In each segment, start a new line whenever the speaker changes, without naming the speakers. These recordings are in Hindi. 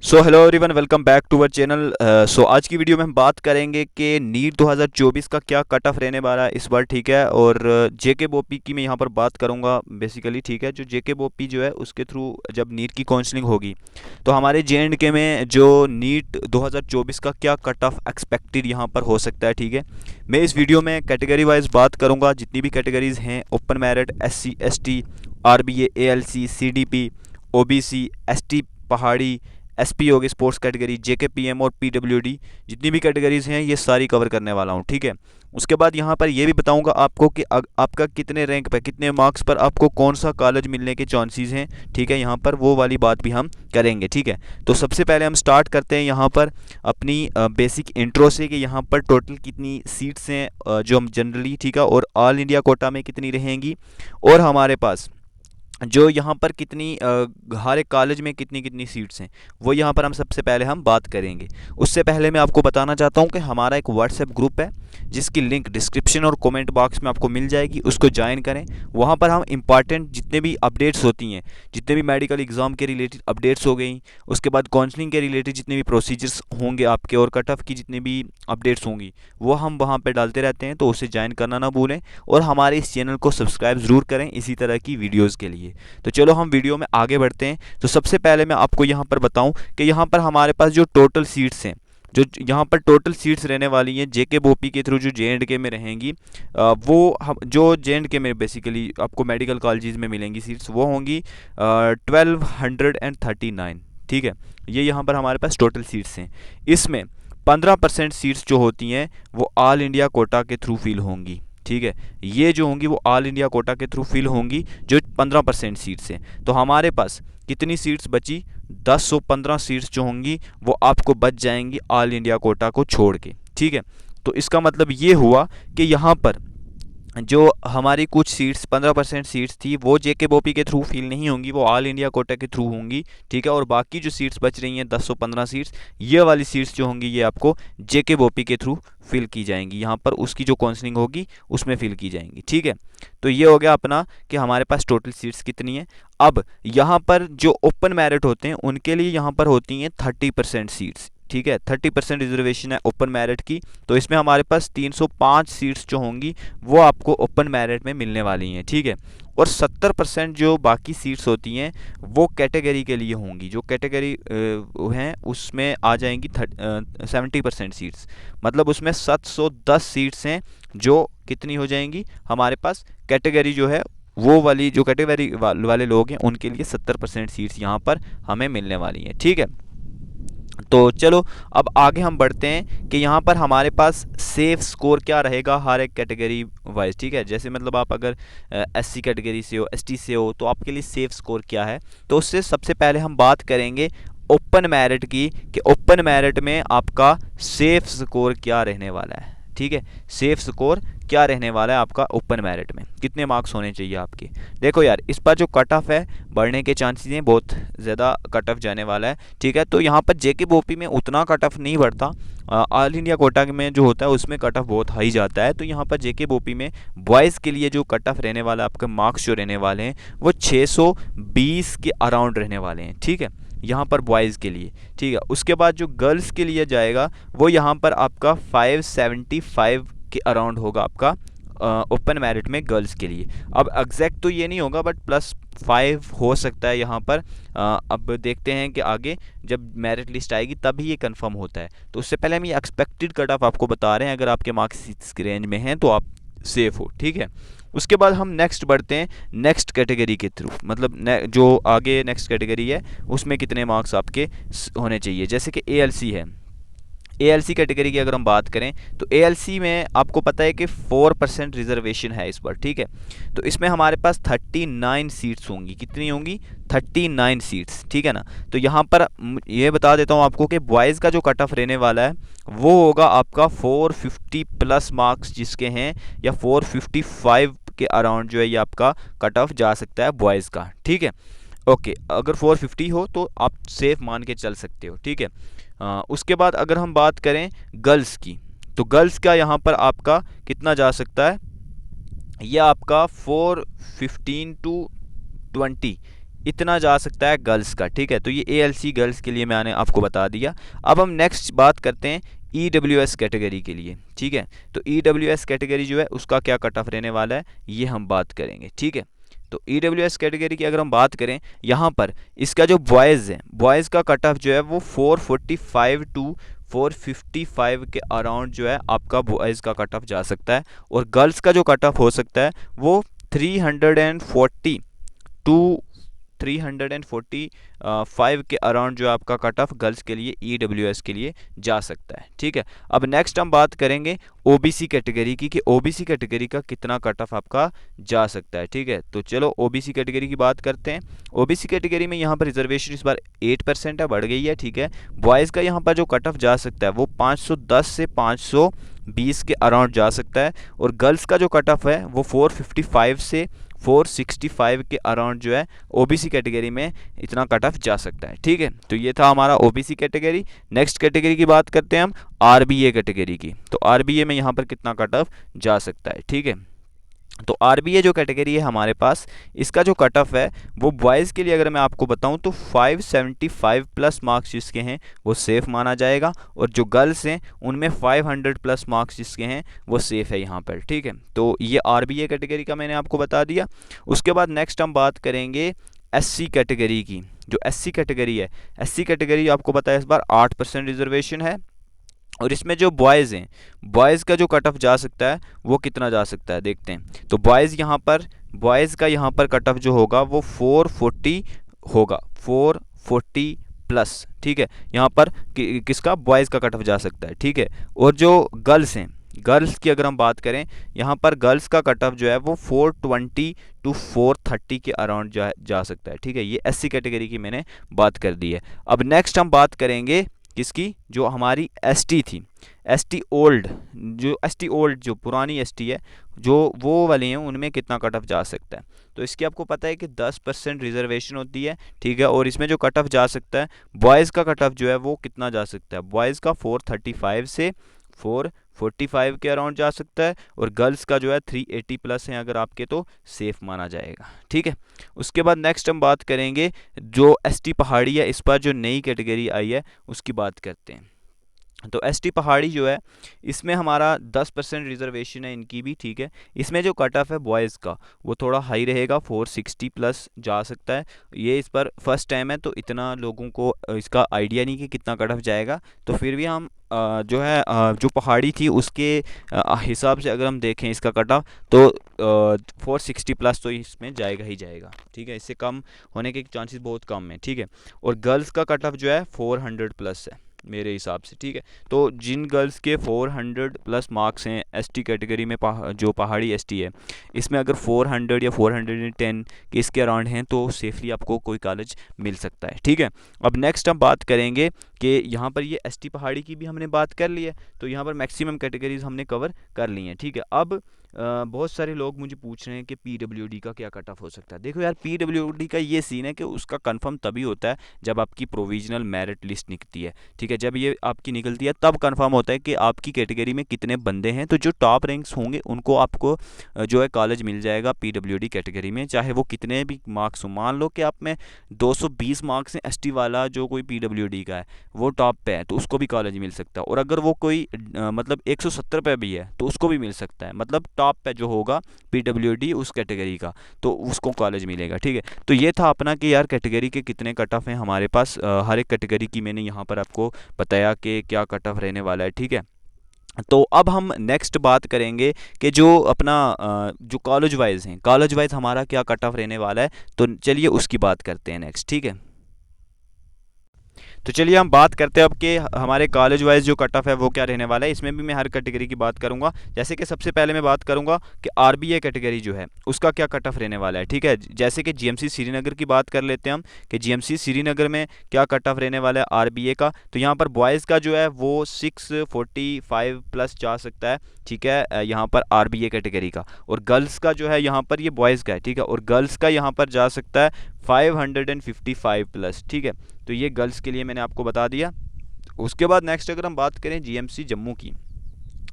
So hello everyone, welcome back to our channel. So आज की वीडियो में हम बात करेंगे कि नीट 2024 का क्या कट ऑफ रहने वाला है इस बार, ठीक है। और जेके बोपी की मैं यहाँ पर बात करूँगा बेसिकली, ठीक है। जो जेके बोपी जो है उसके थ्रू जब नीट की काउंसलिंग होगी तो हमारे जे.एंड.के में जो नीट 2024 का क्या कट ऑफ एक्सपेक्टेड यहाँ पर हो सकता है, ठीक है। मैं इस वीडियो में कैटेगरी वाइज बात करूँगा, जितनी भी कैटेगरीज हैं, open merit, SC ST, RBA, ALC, CDP, OBC, ST पहाड़ी, SP होगी स्पोर्ट्स कैटेगरी, JKPM और PWD, जितनी भी कैटेगरीज हैं ये सारी कवर करने वाला हूँ, ठीक है। उसके बाद यहाँ पर ये भी बताऊँगा आपको कि आपका कितने रैंक पर, कितने मार्क्स पर आपको कौन सा कॉलेज मिलने के चांसेस हैं, ठीक है। यहाँ पर वो वाली बात भी हम करेंगे, ठीक है। तो सबसे पहले हम स्टार्ट करते हैं यहाँ पर अपनी बेसिक इंट्रो से कि यहाँ पर टोटल कितनी सीट्स हैं जो हम जनरली, ठीक है, और ऑल इंडिया कोटा में कितनी रहेंगी, और हमारे पास जो यहाँ पर कितनी हर एक कॉलेज में कितनी कितनी सीट्स हैं, वो यहाँ पर हम सबसे पहले हम बात करेंगे। उससे पहले मैं आपको बताना चाहता हूँ कि हमारा एक व्हाट्सएप ग्रुप है जिसकी लिंक डिस्क्रिप्शन और कमेंट बॉक्स में आपको मिल जाएगी, उसको ज्वाइन करें। वहाँ पर हम इंपॉर्टेंट जितने भी अपडेट्स होती हैं, जितने भी मेडिकल एग्ज़ाम के रिलेटेड अपडेट्स हो गई, उसके बाद काउंसलिंग के रिलेटेड जितने भी प्रोसीजर्स होंगे आपके, और कट ऑफ की जितनी भी अपडेट्स होंगी, वो हम वहाँ पर डालते रहते हैं, तो उसे ज्वाइन करना ना भूलें। और हमारे इस चैनल को सब्सक्राइब ज़रूर करें इसी तरह की वीडियोज़ के लिए। तो चलो हम वीडियो में आगे बढ़ते हैं। तो सबसे पहले मैं आपको यहाँ पर बताऊँ कि यहाँ पर हमारे पास जो टोटल सीट्स हैं, जो यहाँ पर टोटल सीट्स रहने वाली हैं जेके बोपी के थ्रू जो जे.एंड.के में रहेंगी, वो हम जो जे.एंड.के में बेसिकली आपको मेडिकल कॉलेजेस में मिलेंगी सीट्स, वो होंगी 1239, ठीक है। ये यहाँ पर हमारे पास टोटल सीट्स हैं। इसमें 15% सीट्स जो होती हैं वो ऑल इंडिया कोटा के थ्रू फिल होंगी, ठीक है। ये जो होंगी वो ऑल इंडिया कोटा के थ्रू फिल होंगी, जो 15% सीट्स हैं। तो हमारे पास कितनी सीट्स बची? 1015 सीट्स जो होंगी वो आपको बच जाएंगी ऑल इंडिया कोटा को छोड़ के, ठीक है। तो इसका मतलब ये हुआ कि यहाँ पर जो हमारी कुछ सीट्स 15% सीट्स थी वो जेके बोपी के थ्रू फिल नहीं होंगी, वो ऑल इंडिया कोटा के थ्रू होंगी, ठीक है। और बाकी जो सीट्स बच रही हैं 1015 सीट्स, ये वाली सीट्स जो होंगी ये आपको जेके बोपी के थ्रू फिल की जाएंगी, यहाँ पर उसकी जो काउंसलिंग होगी उसमें फिल की जाएंगी, ठीक है। तो ये हो गया अपना कि हमारे पास टोटल सीट्स कितनी है। अब यहाँ पर जो ओपन मेरिट होते हैं उनके लिए यहाँ पर होती हैं 30% सीट्स, ठीक है। 30% रिजर्वेशन है ओपन मेरिट की। तो इसमें हमारे पास 305 सीट्स जो होंगी वो आपको ओपन मेरिट में मिलने वाली हैं, ठीक है। और 70% जो बाकी सीट्स होती हैं वो कैटेगरी के लिए होंगी, जो कैटेगरी हैं उसमें आ जाएंगी 70% सीट्स, मतलब उसमें 710 सीट्स हैं जो कितनी हो जाएंगी हमारे पास कैटेगरी जो है, वो वाली जो कैटेगरी वाले लोग हैं उनके लिए 70% सीट्स यहाँ पर हमें मिलने वाली हैं, ठीक है। तो चलो अब आगे हम बढ़ते हैं कि यहाँ पर हमारे पास सेफ स्कोर क्या रहेगा हर एक कैटेगरी वाइज, ठीक है। जैसे मतलब आप अगर SC कैटेगरी से हो, ST से हो, तो आपके लिए सेफ स्कोर क्या है। तो उससे सबसे पहले हम बात करेंगे ओपन मेरिट की, कि ओपन मेरिट में आपका सेफ स्कोर क्या रहने वाला है, ठीक है। सेफ स्कोर क्या रहने वाला है आपका ओपन मेरिट में, कितने मार्क्स होने चाहिए आपके। देखो यार, इस पर जो कट ऑफ है बढ़ने के चांसेस हैं, बहुत ज़्यादा कट ऑफ जाने वाला है, ठीक है। तो यहाँ पर जेके बोपी में उतना कट ऑफ नहीं बढ़ता, ऑल इंडिया कोटा में जो होता है उसमें कट ऑफ बहुत हाई जाता है। तो यहाँ पर जेके बोपी में बॉयज़ के लिए जो कट ऑफ रहने वाला है, आपके मार्क्स जो रहने वाले हैं वो 620 के अराउंड रहने वाले हैं, ठीक है, यहाँ पर बॉयज़ के लिए, ठीक है। उसके बाद जो गर्ल्स के लिए जाएगा वो यहाँ पर आपका 575 के अराउंड होगा आपका ओपन मेरिट में गर्ल्स के लिए। अब एग्जैक्ट तो ये नहीं होगा, बट +5 हो सकता है यहाँ पर। अब देखते हैं कि आगे जब मेरिट लिस्ट आएगी तभी ये कंफर्म होता है। तो उससे पहले हम ये एक्सपेक्टेड कट ऑफ आपको बता रहे हैं, अगर आपके मार्क्स इस रेंज में हैं तो आप सेफ हो, ठीक है। उसके बाद हम नेक्स्ट बढ़ते हैं नेक्स्ट कैटेगरी के थ्रू, मतलब जो आगे नेक्स्ट कैटेगरी है उसमें कितने मार्क्स आपके होने चाहिए। जैसे कि ALC है, ALC कैटेगरी की अगर हम बात करें तो ALC में आपको पता है कि 4% रिजर्वेशन है इस पर, ठीक है। तो इसमें हमारे पास 39 सीट्स होंगी, कितनी होंगी? 39 सीट्स, ठीक है ना। तो यहाँ पर ये बता देता हूँ आपको कि बॉयज़ का जो कट ऑफ रहने वाला है वो होगा आपका 450 प्लस मार्क्स जिसके हैं, या 455 के अराउंड जो है ये आपका कट ऑफ जा सकता है बॉयज़ का, ठीक है। ओके, अगर 450 हो तो आप सेफ मान के चल सकते हो, ठीक है। उसके बाद अगर हम बात करें गर्ल्स की, तो गर्ल्स का यहाँ पर आपका कितना जा सकता है? यह आपका 415 टू 20, इतना जा सकता है गर्ल्स का, ठीक है। तो ये ALC गर्ल्स के लिए मैंने आपको बता दिया। अब हम नेक्स्ट बात करते हैं EWS कैटेगरी के लिए, ठीक है। तो EWS कैटेगरी जो है उसका क्या कट ऑफ रहने वाला है ये हम बात करेंगे, ठीक है। तो EWS कैटेगरी की अगर हम बात करें, यहाँ पर इसका जो बॉयज़ है, बॉयज़ का कट ऑफ जो है वो 445 टू 455 के अराउंड जो है आपका बॉयज़ का कट ऑफ जा सकता है, और गर्ल्स का जो कट ऑफ हो सकता है वो 340 टू 345 के अराउंड जो आपका कट ऑफ गर्ल्स के लिए EWS के लिए जा सकता है, ठीक है। अब नेक्स्ट हम बात करेंगे OBC कैटेगरी की कि OBC कैटेगरी का कितना कट ऑफ आपका जा सकता है, ठीक है। तो चलो OBC कैटेगरी की बात करते हैं। OBC कैटेगरी में यहाँ पर रिजर्वेशन इस बार 8% है, बढ़ गई है, ठीक है। बॉयज़ का यहाँ पर जो कट ऑफ जा सकता है वो 510 से 520 के अराउंड जा सकता है, और गर्ल्स का जो कट ऑफ है वो 455 से 465 के अराउंड जो है OBC कैटेगरी में इतना कट ऑफ जा सकता है, ठीक है। तो ये था हमारा OBC कैटेगरी। नेक्स्ट कैटेगरी की बात करते हैं हम RBA कैटेगरी की। तो RBA में यहाँ पर कितना कट ऑफ जा सकता है, ठीक है। तो RBA जो कैटेगरी है हमारे पास, इसका जो कट ऑफ है वो बॉयज़ के लिए अगर मैं आपको बताऊं तो 575 प्लस मार्क्स जिसके हैं वो सेफ़ माना जाएगा, और जो गर्ल्स हैं उनमें 500 प्लस मार्क्स जिसके हैं वो सेफ़ है यहाँ पर, ठीक है। तो ये RBA कैटेगरी का मैंने आपको बता दिया। उसके बाद नेक्स्ट हम बात करेंगे SC कैटेगरी की। जो SC कैटेगरी है, SC कैटेगरी आपको पता है इस बार 8% रिजर्वेशन है, और इसमें जो बॉयज़ हैं, बॉयज़ का जो कट ऑफ जा सकता है वो कितना जा सकता है देखते हैं। तो बॉयज़ का यहाँ पर कट ऑफ जो होगा वो 440 होगा, 440 प्लस, ठीक है। यहाँ पर किसका बॉयज़ का कट ऑफ जा सकता है, ठीक है। और जो गर्ल्स हैं, गर्ल्स की अगर हम बात करें, यहाँ पर गर्ल्स का कट ऑफ जो है वो 420 टू 430 के अराउंड जा सकता है, ठीक है। ये SC कैटेगरी की मैंने बात कर दी है। अब नेक्स्ट हम बात करेंगे किसकी, जो हमारी ST थी, ST ओल्ड, जो ST ओल्ड जो पुरानी ST है, जो वो वाले हैं उनमें कितना कट ऑफ जा सकता है। तो इसकी आपको पता है कि 10% रिजर्वेशन होती है, ठीक है। और इसमें जो कट ऑफ जा सकता है, बॉयज़ का कट ऑफ जो है वो कितना जा सकता है, बॉयज़ का 435 से 445 के अराउंड जा सकता है, और गर्ल्स का जो है 380 प्लस है अगर आपके तो सेफ़ माना जाएगा, ठीक है। उसके बाद नेक्स्ट हम बात करेंगे जो ST पहाड़ी है, इस पर जो नई कैटेगरी आई है उसकी बात करते हैं। तो ST पहाड़ी जो है इसमें हमारा 10% रिजर्वेशन है इनकी भी, ठीक है। इसमें जो कट ऑफ है बॉयज़ का वो थोड़ा हाई रहेगा, 460 प्लस जा सकता है। ये इस पर फर्स्ट टाइम है तो इतना लोगों को इसका आइडिया नहीं कि कितना कट ऑफ जाएगा, तो फिर भी हम जो है जो पहाड़ी थी उसके हिसाब से अगर हम देखें इसका कट ऑफ तो 460 प्लस तो इसमें जाएगा ही जाएगा, ठीक है। इससे कम होने के चांसेस बहुत कम है, ठीक है। और गर्ल्स का कट ऑफ जो है 400 प्लस है मेरे हिसाब से, ठीक है। तो जिन गर्ल्स के 400 प्लस मार्क्स हैं ST कैटेगरी में, जो पहाड़ी ST है, इसमें अगर 400 या 410 के इसके अराउंड हैं तो सेफली आपको कोई कॉलेज मिल सकता है, ठीक है। अब नेक्स्ट हम बात करेंगे कि यहाँ पर ये ST पहाड़ी की भी हमने बात कर ली है, तो यहाँ पर मैक्सिमम कैटेगरीज हमने कवर कर ली हैं, ठीक है। अब बहुत सारे लोग मुझे पूछ रहे हैं कि PWD का क्या कट ऑफ हो सकता है। देखो यार, PWD का ये सीन है कि उसका कंफर्म तभी होता है जब आपकी प्रोविजनल मेरिट लिस्ट निकलती है, ठीक है। जब ये आपकी निकलती है तब कंफर्म होता है कि आपकी कैटेगरी में कितने बंदे हैं, तो जो टॉप रैंक्स होंगे उनको आपको जो है कॉलेज मिल जाएगा PWD कैटेगरी में, चाहे वो कितने भी मार्क्स हो। मान लो कि आप में 220 मार्क्स हैं, ST वाला जो कोई PWD का है वो टॉप पे है तो उसको भी कॉलेज मिल सकता है, और अगर वो कोई मतलब 170 पे भी है तो उसको भी मिल सकता है, मतलब टॉप पे जो होगा PWD उस कैटेगरी का तो उसको कॉलेज मिलेगा, ठीक है। तो ये था अपना कि यार कैटेगरी के कितने कट ऑफ हैं हमारे पास, हर एक कैटेगरी की मैंने यहाँ पर आपको बताया कि क्या कट ऑफ रहने वाला है, ठीक है। तो अब हम नेक्स्ट बात करेंगे कि जो अपना जो कॉलेज वाइज हैं, कॉलेज वाइज हमारा क्या कट ऑफ रहने वाला है, तो चलिए उसकी बात करते हैं नेक्स्ट, ठीक है। तो चलिए हम बात करते हैं अब कि हमारे कॉलेज वाइज जो कट ऑफ है वो क्या रहने वाला है। इसमें भी मैं हर कैटेगरी की बात करूंगा। जैसे कि सबसे पहले मैं बात करूंगा कि RBA कैटेगरी जो है उसका क्या कट ऑफ रहने वाला है, ठीक है। जैसे कि GMC श्रीनगर की बात कर लेते हैं हम कि GMC श्रीनगर में क्या कट ऑफ रहने वाला है RBA का। तो यहाँ पर बॉयज़ का जो है वो 645 प्लस जा सकता है, ठीक है, यहाँ पर RBA कैटेगरी का। और गर्ल्स का जो है यहाँ पर ये बॉयज़ का है, ठीक है, और गर्ल्स का यहाँ पर जा सकता है 555 प्लस, ठीक है। तो ये गर्ल्स के लिए मैंने आपको बता दिया। उसके बाद नेक्स्ट अगर हम बात करें GMC जम्मू की,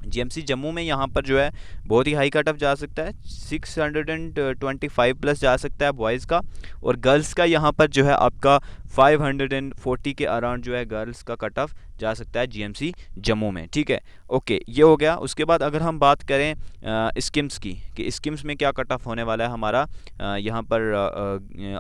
जीएमसी जम्मू में यहाँ पर जो है बहुत ही हाई कट ऑफ जा सकता है, 625 प्लस जा सकता है बॉयज़ का, और गर्ल्स का यहाँ पर जो है आपका 540 के अराउंड जो है गर्ल्स का कट ऑफ जा सकता है जीएमसी जम्मू में। ठीक है, ओके, ये हो गया। उसके बाद अगर हम बात करें स्किम्स की, कि स्किम्स में क्या कट ऑफ होने वाला है हमारा यहाँ पर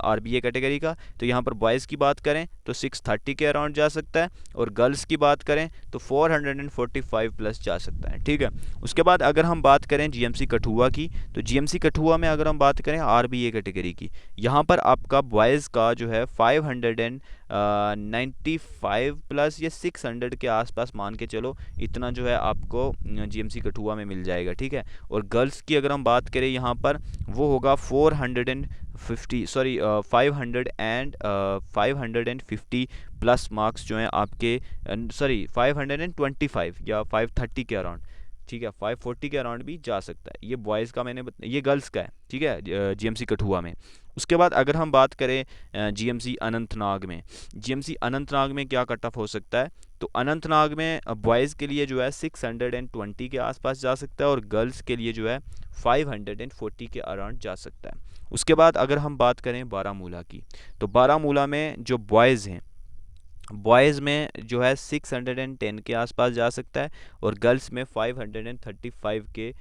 आरबीए कैटेगरी का, तो यहाँ पर बॉयज़ की बात करें तो 630 के अराउंड जा सकता है, और गर्ल्स की बात करें तो 445 प्लस जा सकता है। ठीक है, उसके बाद अगर हम बात करें जीएमसी कठुआ की, तो जीएमसी कठुआ में अगर हम बात करें आरबीए कैटेगरी की, यहाँ पर आपका बॉयज़ का जो है 595 प्लस या 600 के आसपास मान के चलो, इतना जो है आपको जीएमसी कठुआ में मिल जाएगा। ठीक है, और गर्ल्स की अगर हम बात करें यहाँ पर वो होगा 550 प्लस मार्क्स जो हैं आपके, 525 या 530 के अराउंड। ठीक है, 540 के अराउंड भी जा सकता है। ये बॉयज़ का ये गर्ल्स का है। ठीक है, जीएमसी कठुआ में। उसके बाद अगर हम बात करें जीएमसी अनंतनाग में, जीएमसी अनंतनाग में क्या कट ऑफ हो सकता है, तो अनंतनाग में बॉयज़ के लिए जो है 620 के आसपास जा सकता है, और गर्ल्स के लिए जो है 540 के अराउंड जा सकता है। उसके बाद अगर हम बात करें बारामूला की, तो बारामूला में जो बॉयज़ हैं, बॉयज़ में जो है 610 के आसपास जा सकता है, और गर्ल्स में 535 के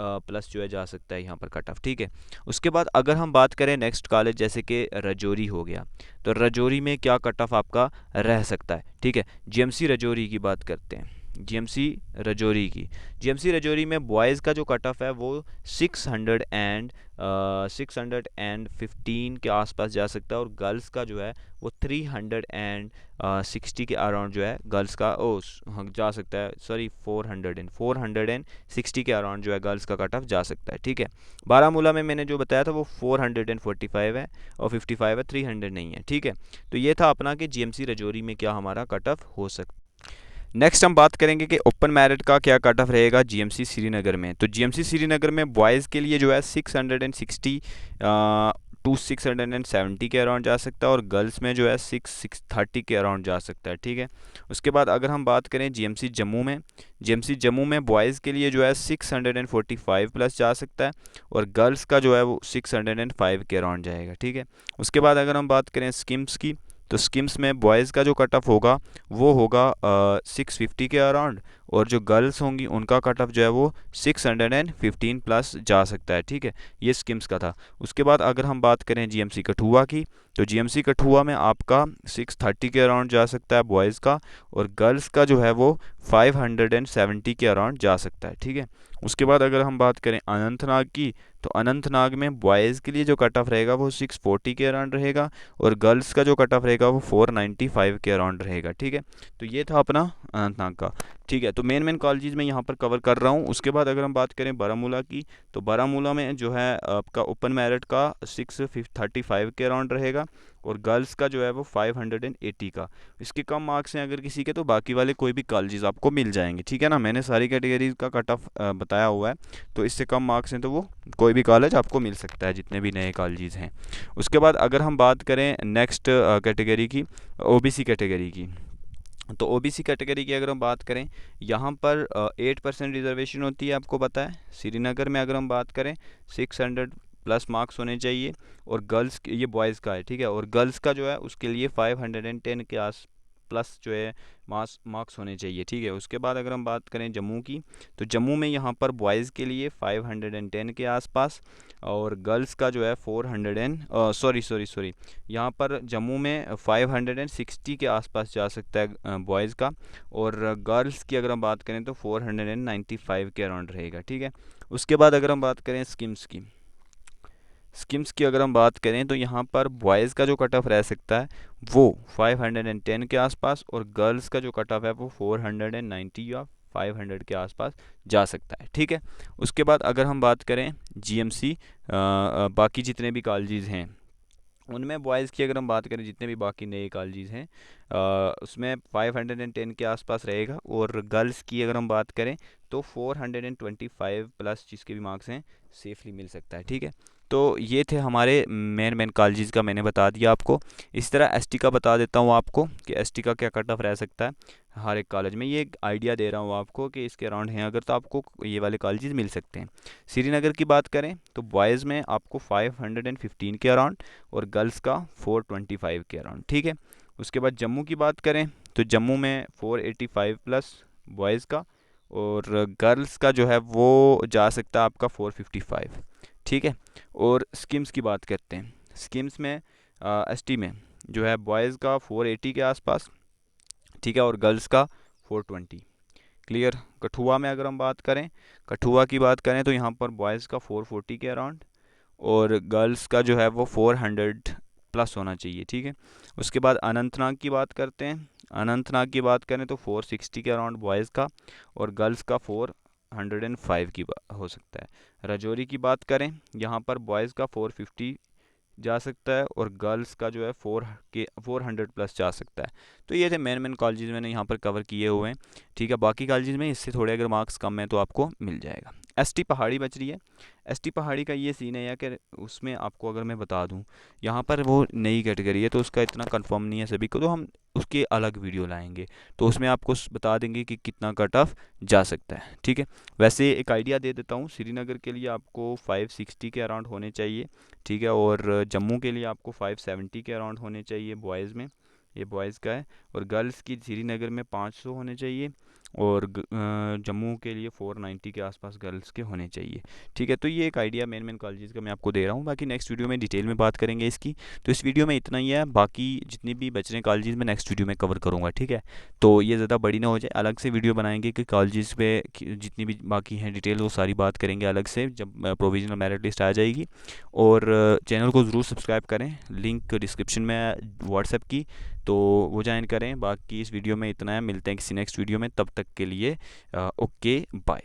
प्लस जो है जा सकता है यहाँ पर कट ऑफ। ठीक है, उसके बाद अगर हम बात करें नेक्स्ट कॉलेज जैसे कि रजौरी हो गया, तो रजौरी में क्या कट ऑफ आपका रह सकता है। ठीक है, जीएमसी रजौरी की बात करते हैं। जीएमसी रजौरी की, जीएमसी रजौरी में बॉयज़ का जो कट ऑफ है वो 615 के आसपास जा सकता है, और गर्ल्स का जो है वो 360 के अराउंड जो है गर्ल्स का जा सकता है। 460 के अराउंड जो है गर्ल्स का कट ऑफ जा सकता है। ठीक है, बारामूला में मैंने जो बताया था वो 445 है और 55 है, 300 नहीं है। ठीक है, तो ये था अपना कि जीएमसी रजौरी में क्या हमारा कट ऑफ हो सकता है। नेक्स्ट हम बात करेंगे कि ओपन मेरिट का क्या कट ऑफ रहेगा जीएमसी श्रीनगर में। तो जीएमसी श्रीनगर में बॉयज़ के लिए जो है 660 टू 670 के अराउंड जा सकता है, और गर्ल्स में जो है 630 के अराउंड जा सकता है। ठीक है, उसके बाद अगर हम बात करें जीएमसी जम्मू में, जीएमसी जम्मू में बॉयज़ के लिए जो है 645 प्लस जा सकता है, और गर्ल्स का जो है वो 605 के अराउंड जाएगा। ठीक है, उसके बाद अगर हम बात करें स्किम्स की, तो स्किम्स में बॉयज़ का जो कट ऑफ होगा वो होगा 650 के अराउंड, और जो गर्ल्स होंगी उनका कट ऑफ जो है वो 615 प्लस जा सकता है। ठीक है, ये स्किम्स का था। उसके बाद अगर हम बात करें जीएमसी कठुआ की, तो जीएमसी कठुआ में आपका 630 के अराउंड जा सकता है बॉयज़ का, और गर्ल्स का जो है वो 570 के अराउंड जा सकता है। ठीक है, उसके बाद अगर हम बात करें अनंतनाग की, तो अनंतनाग में बॉयज़ के लिए जो कट ऑफ रहेगा वो 640 के अराउंड रहेगा, और गर्ल्स का जो कट ऑफ रहेगा वो 495 के अराउंड रहेगा। ठीक है, तो ये था अपना अनंतनाग का। ठीक है, तो मेन कॉलेजेस मैं यहाँ पर कवर कर रहा हूँ। उसके बाद अगर हम बात करें बारामूला की, तो बारामूला में जो है आपका ओपन मेरिट का 635 के अराउंड रहेगा, और गर्ल्स का जो है वो 580 का। इसके कम मार्क्स हैं अगर किसी के, तो बाकी वाले कोई भी कॉलेजेस आपको मिल जाएंगे। ठीक है ना, मैंने सारी कैटेगरीज का कट ऑफ बताया हुआ है, तो इससे कम मार्क्स हैं तो वो कोई भी कॉलेज आपको मिल सकता है, जितने भी नए कॉलेजेस हैं। उसके बाद अगर हम बात करें नेक्स्ट कैटेगरी की, ओबीसी कैटेगरी की, तो ओबीसी कैटेगरी की अगर हम बात करें, यहाँ पर 8% रिजर्वेशन होती है, आपको पता है। श्रीनगर में अगर हम बात करें 600 प्लस मार्क्स होने चाहिए, और गर्ल्स ये बॉयज़ का है। ठीक है, और गर्ल्स का जो है उसके लिए 510 के आस प्लस जो है मार्क्स होने चाहिए। ठीक है, उसके बाद अगर हम बात करें जम्मू की, तो जम्मू में यहाँ पर बॉयज़ के लिए 510 के आसपास, और गर्ल्स का जो है 400 यहाँ पर जम्मू में 560 के आसपास जा सकता है बॉयज़ का, और गर्ल्स की अगर हम बात करें तो 495 के अराउंड रहेगा। ठीक है, उसके बाद अगर हम बात करें स्किम्स की अगर हम बात करें, तो यहाँ पर बॉयज़ का जो कट ऑफ रह सकता है वो 510 के आसपास, और गर्ल्स का जो कट ऑफ है वो 490 या 500 के आसपास जा सकता है। ठीक है, उसके बाद अगर हम बात करें जीएमसी बाकी जितने भी कॉलेजेस हैं उनमें बॉयज़ की अगर हम बात करें, जितने भी बाकी नए कॉलेजेस हैं उसमें 510 के आसपास रहेगा, और गर्ल्स की अगर हम बात करें तो 425 प्लस जिसके भी मार्क्स हैं सेफली मिल सकता है। ठीक है, तो ये थे हमारे मेन कॉलेजेस का, मैंने बता दिया आपको। इसी तरह एसटी का बता देता हूँ आपको कि एसटी का क्या कट ऑफ रह सकता है हर एक कॉलेज में। ये एक आइडिया दे रहा हूँ आपको कि इसके अराउंड हैं अगर, तो आपको ये वाले कॉलेजेस मिल सकते हैं। श्रीनगर की बात करें तो बॉयज़ में आपको 515 के अराउंड और गर्ल्स का 425 के अराउंड, ठीक है। उसके बाद जम्मू की बात करें तो जम्मू में 485 प्लस बॉयज़ का, और गर्ल्स का जो है वो जा सकता है आपका 455, ठीक है। और स्किम्स की बात करते हैं। स्किम्स में एसटी में जो है बॉयज़ का 480 के आसपास, ठीक है, और गर्ल्स का 420, क्लियर। कठुआ में अगर हम बात करें, कठुआ की बात करें तो यहाँ पर बॉयज़ का 440 के अराउंड और गर्ल्स का जो है वो 400 प्लस होना चाहिए, ठीक है। उसके बाद अनंतनाग की बात करते हैं। अनंतनाग की बात करें तो 460 के अराउंड बॉयज़ का और गर्ल्स का 405 की हो सकता है। राजौरी की बात करें, यहाँ पर बॉयज़ का 450 जा सकता है और गर्ल्स का जो है 400 प्लस जा सकता है। तो ये थे मेन कॉलेजेस मैंने यहाँ पर कवर किए हुए हैं, ठीक है। बाकी कॉलेजेस में इससे थोड़े अगर मार्क्स कम हैं तो आपको मिल जाएगा। एसटी पहाड़ी बच रही है। एसटी पहाड़ी का ये सीन है या कि उसमें आपको अगर मैं बता दूं, यहाँ पर वो नई कैटेगरी है तो उसका इतना कंफर्म नहीं है सभी को, तो हम उसके अलग वीडियो लाएंगे तो उसमें आपको बता देंगे कि कितना कट ऑफ जा सकता है, ठीक है। वैसे एक आइडिया दे देता हूँ, श्रीनगर के लिए आपको 560 के अराउंड होने चाहिए, ठीक है, और जम्मू के लिए आपको 570 के अराउंड होने चाहिए बॉयज़ में, ये बॉयज़ का है। और गर्ल्स की श्रीनगर में 500 होने चाहिए और जम्मू के लिए 490 के आसपास गर्ल्स के होने चाहिए, ठीक है। तो ये एक आइडिया मेन कॉलेजेस का मैं आपको दे रहा हूँ। बाकी नेक्स्ट वीडियो में डिटेल में बात करेंगे इसकी। तो इस वीडियो में इतना ही है, बाकी जितनी भी बच रहे कॉलेजेस में नेक्स्ट वीडियो में कवर करूँगा, ठीक है। तो ये ज़्यादा बड़ी ना हो जाए, अलग से वीडियो बनाएंगे कि कॉलेजेस पे जितनी भी बाकी हैं डिटेल वो सारी बात करेंगे अलग से जब प्रोविजनल मेरिट लिस्ट आ जाएगी। और चैनल को ज़रूर सब्सक्राइब करें, लिंक डिस्क्रिप्शन में व्हाट्सएप की, तो वो ज्वाइन करें। बाकी इस वीडियो में इतना है, मिलते हैं किसी नेक्स्ट वीडियो में, तब तक के लिए ओके बाय।